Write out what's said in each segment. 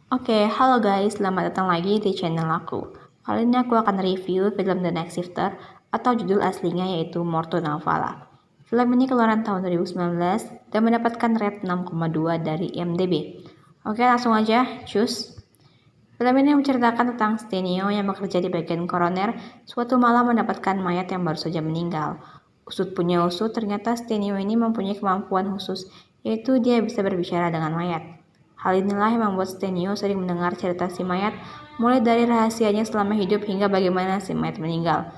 Oke, halo guys, selamat datang lagi di channel aku. Kali ini aku akan review film The Night Shifter atau judul aslinya yaitu Morto Navala. Film ini keluaran tahun 2019 dan mendapatkan rate 6,2 dari IMDb. Oke, langsung aja, cus. Film ini menceritakan tentang Stenio yang bekerja di bagian koroner, suatu malam mendapatkan mayat yang baru saja meninggal. Usut punya usut, ternyata Stenio ini mempunyai kemampuan khusus, yaitu dia bisa berbicara dengan mayat. Hal inilah yang membuat Stenio sering mendengar cerita si mayat, mulai dari rahasianya selama hidup hingga bagaimana si mayat meninggal.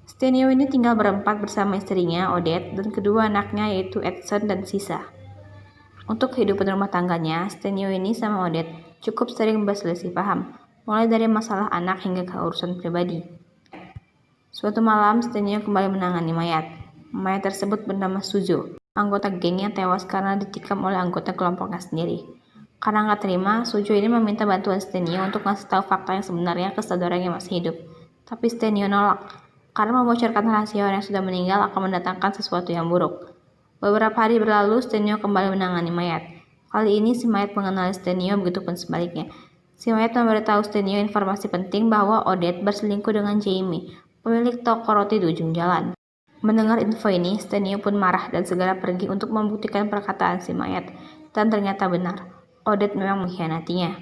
Stenio ini tinggal berempat bersama istrinya, Odette, dan kedua anaknya yaitu Edson dan Sisa. Untuk kehidupan rumah tangganya, Stenio ini sama Odette cukup sering berselisih paham, mulai dari masalah anak hingga ke urusan pribadi. Suatu malam, Stenio kembali menangani mayat. Mayat tersebut bernama Suzo, anggota geng yang tewas karena ditikam oleh anggota kelompoknya sendiri. Karena nggak terima, Sujo ini meminta bantuan Stenio untuk ngasih tahu fakta yang sebenarnya ke saudara yang masih hidup. Tapi Stenio nolak, karena membocorkan rahasia orang yang sudah meninggal akan mendatangkan sesuatu yang buruk. Beberapa hari berlalu, Stenio kembali menangani mayat. Kali ini si mayat mengenali Stenio, begitupun sebaliknya. Si mayat memberitahu Stenio informasi penting bahwa Odette berselingkuh dengan Jamie, pemilik toko roti di ujung jalan. Mendengar info ini, Stenio pun marah dan segera pergi untuk membuktikan perkataan si mayat. Dan ternyata benar. Odette memang mengkhianatinya.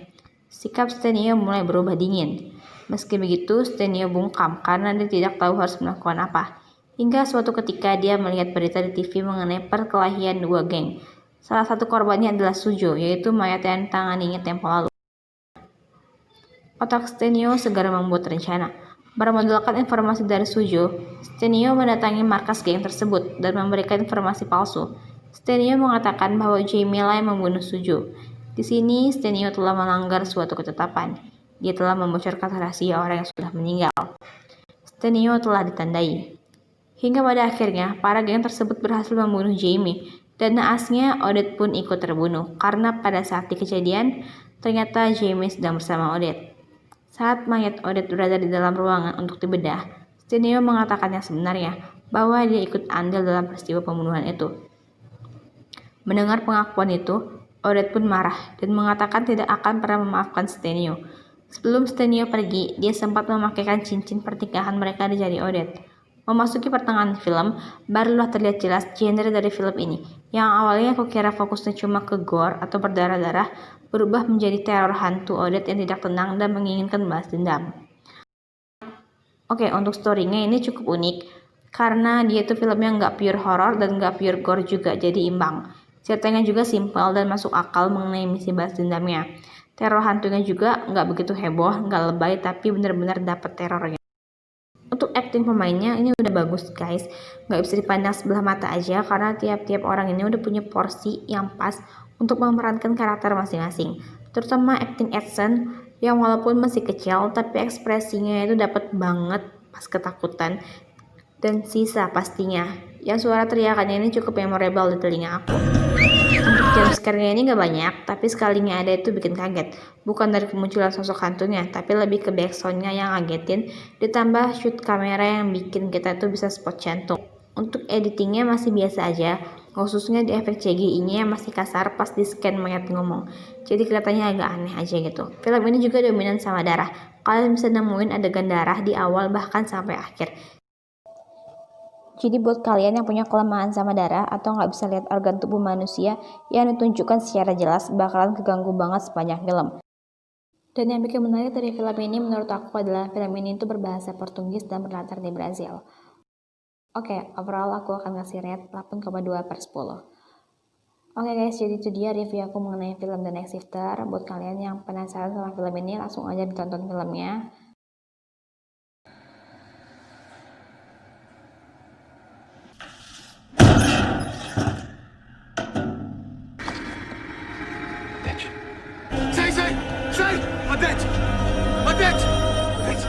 Sikap Stenio mulai berubah dingin. Meski begitu, Stenio bungkam karena dia tidak tahu harus melakukan apa. Hingga suatu ketika dia melihat berita di TV mengenai perkelahian dua geng. Salah satu korbannya adalah Sujo, yaitu mayat yang ditanganinya tempo lalu. Otak Stenio segera membuat rencana. Bermodalkan informasi dari Sujo, Stenio mendatangi markas geng tersebut dan memberikan informasi palsu. Stenio mengatakan bahwa Jamie lah yang membunuh Sujo. Di sini, Stenio telah melanggar suatu ketetapan. Dia telah membocorkan rahasia orang yang sudah meninggal. Stenio telah ditandai. Hingga pada akhirnya, para geng tersebut berhasil membunuh Jamie, dan naasnya Odette pun ikut terbunuh, karena pada saat di kejadian, ternyata Jamie sedang bersama Odette. Saat mayat Odette berada di dalam ruangan untuk dibedah, Stenio mengatakan yang sebenarnya, bahwa dia ikut andil dalam peristiwa pembunuhan itu. Mendengar pengakuan itu, Odette pun marah dan mengatakan tidak akan pernah memaafkan Stenio. Sebelum Stenio pergi, dia sempat memakaikan cincin pernikahan mereka di jari Odette. Memasuki pertengahan film, barulah terlihat jelas genre dari film ini. Yang awalnya aku kira fokusnya cuma ke gore atau berdarah-darah, berubah menjadi teror hantu Odette yang tidak tenang dan menginginkan balas dendam. Oke, untuk story-nya ini cukup unik, karena dia itu filmnya nggak pure horror dan nggak pure gore juga, jadi imbang. Ceritanya juga simpel dan masuk akal mengenai misi balas dendamnya. Teror hantunya juga nggak begitu heboh, nggak lebay, tapi benar-benar dapat terornya. Untuk acting pemainnya ini udah bagus guys, nggak bisa dipandang sebelah mata aja karena tiap-tiap orang ini udah punya porsi yang pas untuk memerankan karakter masing-masing. Terutama acting Edson yang walaupun masih kecil tapi ekspresinya itu dapat banget pas ketakutan. Dan Sisa pastinya, yang suara teriakannya ini cukup memorable di telinga aku. Untuk jumpscare-nya ini gak banyak, tapi sekalinya ada itu bikin kaget. Bukan dari kemunculan sosok hantunya, tapi lebih ke backsound-nya yang ngagetin, ditambah shoot kamera yang bikin kita tuh bisa spot jantung. Untuk editingnya masih biasa aja, khususnya di efek CGI-nya yang masih kasar pas di scan mayat ngomong. Jadi kelihatannya agak aneh aja gitu. Film ini juga dominan sama darah. Kalian bisa nemuin adegan darah di awal bahkan sampai akhir. Jadi buat kalian yang punya kelemahan sama darah atau nggak bisa lihat organ tubuh manusia yang ditunjukkan secara jelas, bakalan keganggu banget sepanjang film. Dan yang bikin menarik dari film ini menurut aku adalah film ini itu berbahasa Portugis dan berlatar di Brazil. Oke, overall aku akan ngasih rate 8,2/10. Oke guys, jadi itu dia review aku mengenai film The Night Shifter. Buat kalian yang penasaran sama film ini, langsung aja ditonton filmnya. Sai! Odette! Odette! Odette!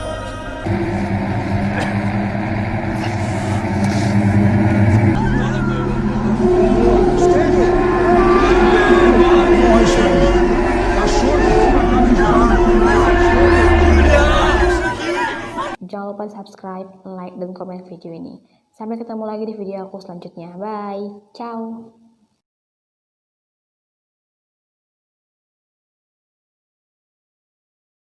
Jangan lupa subscribe, like, dan komen video ini. Sampai ketemu lagi di video aku selanjutnya. Bye! Ciao!